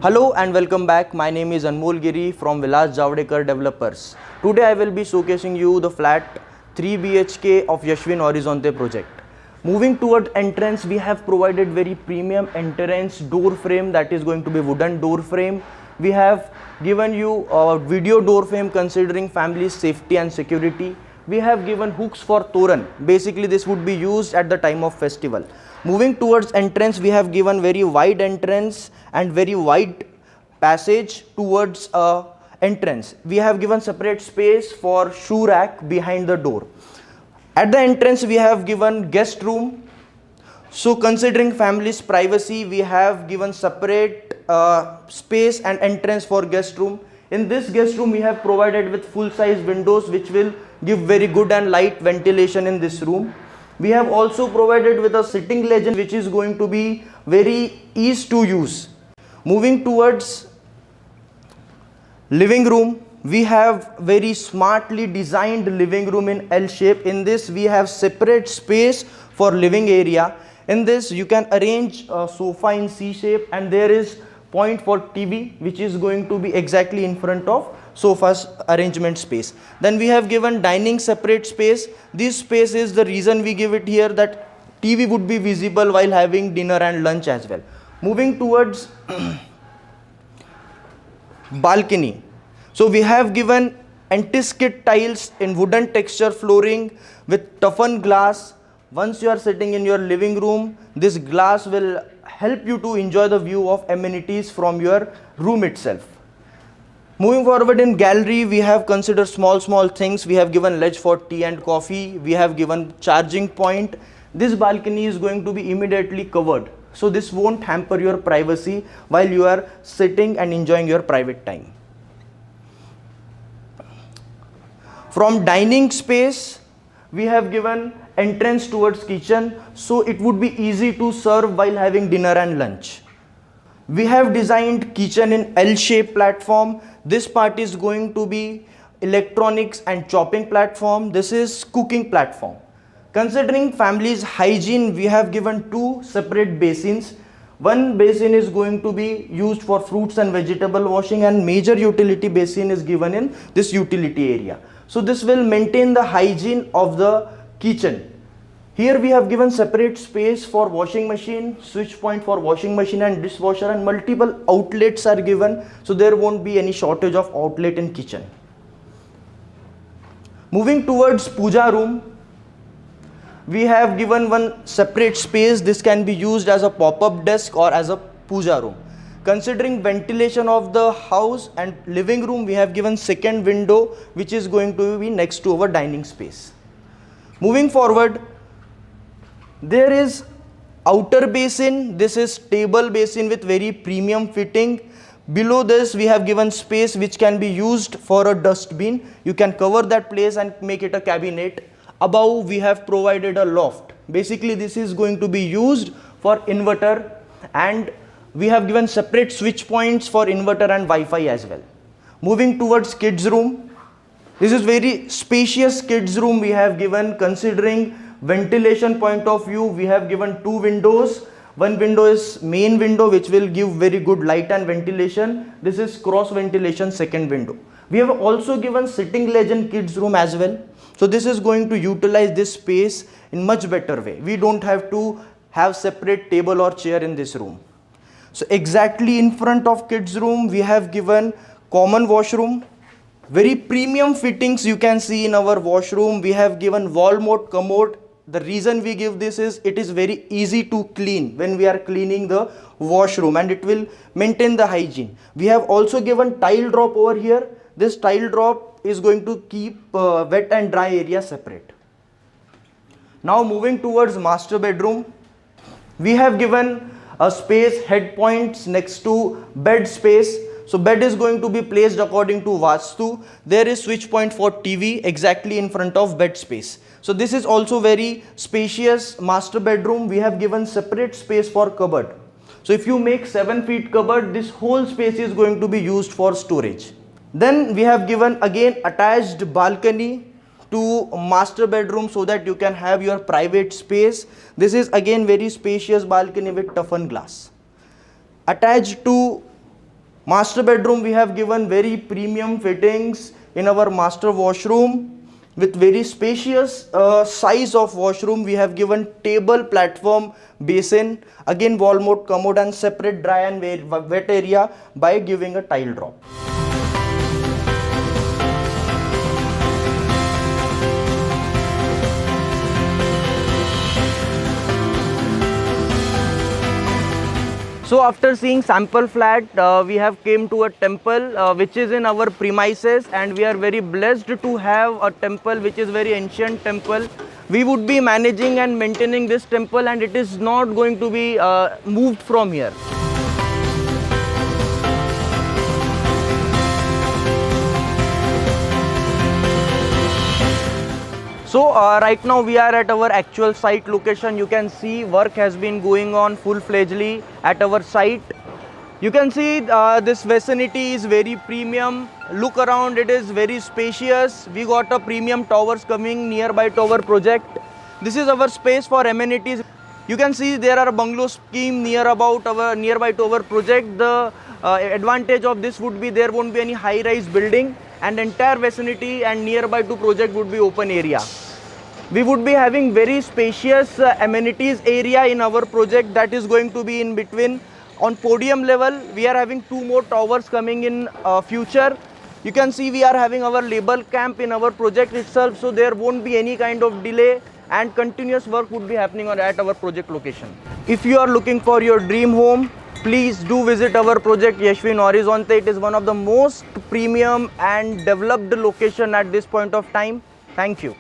Hello and welcome back. My name is Anmol Giri from Vilas Javadekar Developers. Today I will be showcasing you the flat 3 BHK of Yashwin Horizonte project. Moving toward entrance, we have provided very premium entrance door frame, that is going to be wooden door frame. We have given you a video door frame considering family safety and security. We have given hooks for Toran. Basically this would be used at the time of festival. Moving towards entrance, we have given very wide entrance and very wide passage towards entrance. We have given separate space for shoe rack behind the door. At the entrance we have given guest room. So considering family's privacy, we have given separate space and entrance for guest room. In this guest room we have provided with full size windows which will give very good and light ventilation in this room. We have also provided with a sitting legend which is going to be very easy to use. Moving towards living room, we have very smartly designed living room in L shape. In this we have separate space for living area. In this you can arrange a sofa in C shape, and there is point for TV which is going to be exactly in front of sofa's arrangement space. Then we have given dining separate space. This space is the reason we give it here, that TV would be visible while having dinner and lunch as well. Moving towards balcony. So we have given anti-skid tiles in wooden texture flooring with toughened glass. Once you are sitting in your living room, this glass will help you to enjoy the view of amenities from your room itself. Moving forward in gallery, we have considered small things. We have given ledge for tea and coffee. We have given charging point. This balcony is going to be immediately covered, so this won't hamper your privacy while you are sitting and enjoying your private time. From dining space, we have given entrance towards kitchen, so it would be easy to serve while having dinner and lunch. We have designed kitchen in L-shaped platform. This part is going to be electronics and chopping platform. This is cooking platform. Considering family's hygiene, we have given two separate basins. One basin is going to be used for fruits and vegetable washing, and major utility basin is given in this utility area. So this will maintain the hygiene of the kitchen. Here we have given separate space for washing machine, switch point for washing machine and dishwasher, and multiple outlets are given, so there won't be any shortage of outlet in kitchen. Moving towards puja room, we have given one separate space. This can be used as a pop-up desk or as a puja room. Considering ventilation of the house and living room, we have given second window which is going to be next to our dining space. Moving forward, there is outer basin. This is table basin with very premium fitting. Below this we have given space which can be used for a dustbin. You can cover that place and make it a cabinet. Above we have provided a loft. Basically this is going to be used for inverter, and we have given separate switch points for inverter and Wi-Fi as well. Moving towards kids room, this is very spacious kids room we have given. Considering ventilation point of view, we have given two windows. One window is main window which will give very good light and ventilation. This is cross ventilation second window. We have also given sitting ledge in kids room as well. So this is going to utilize this space in much better way. We don't have to have separate table or chair in this room. So exactly in front of kids room we have given common washroom. Very premium fittings you can see in our washroom. We have given wall mount commode. The reason we give this is it is very easy to clean when we are cleaning the washroom, and it will maintain the hygiene. We have also given tile drop over here. This tile drop is going to keep wet and dry area separate. Now moving towards master bedroom, we have given a space head points next to bed space. So bed is going to be placed according to Vastu. There is switch point for TV exactly in front of bed space. So this is also very spacious master bedroom. We have given separate space for cupboard. So if you make 7 feet cupboard, this whole space is going to be used for storage. Then we have given again attached balcony to master bedroom so that you can have your private space. This is again very spacious balcony with toughened glass. Attached to Master bedroom, we have given very premium fittings in our master washroom with very spacious size of washroom. We have given table, platform, basin, again wall mount commode and separate dry and wet area by giving a tile drop. So after seeing sample flat, we have came to a temple which is in our premises, and we are very blessed to have a temple which is very ancient temple. We would be managing and maintaining this temple, and it is not going to be moved from here. So right now we are at our actual site location. You can see work has been going on full-fledgedly at our site. You can see this vicinity is very premium. Look around, it is very spacious. We got a premium towers coming nearby to our project. This is our space for amenities. You can see there are a bungalow scheme nearby to our project. The advantage of this would be there won't be any high-rise building, and entire vicinity and nearby to project would be open area. We would be having very spacious amenities area in our project that is going to be in between. On podium level, we are having 2 more towers coming in future. You can see we are having our labor camp in our project itself, so there won't be any kind of delay, and continuous work would be happening at our project location. If you are looking for your dream home, please do visit our project Yashwin Horizonte. It is one of the most premium and developed location at this point of time. Thank you.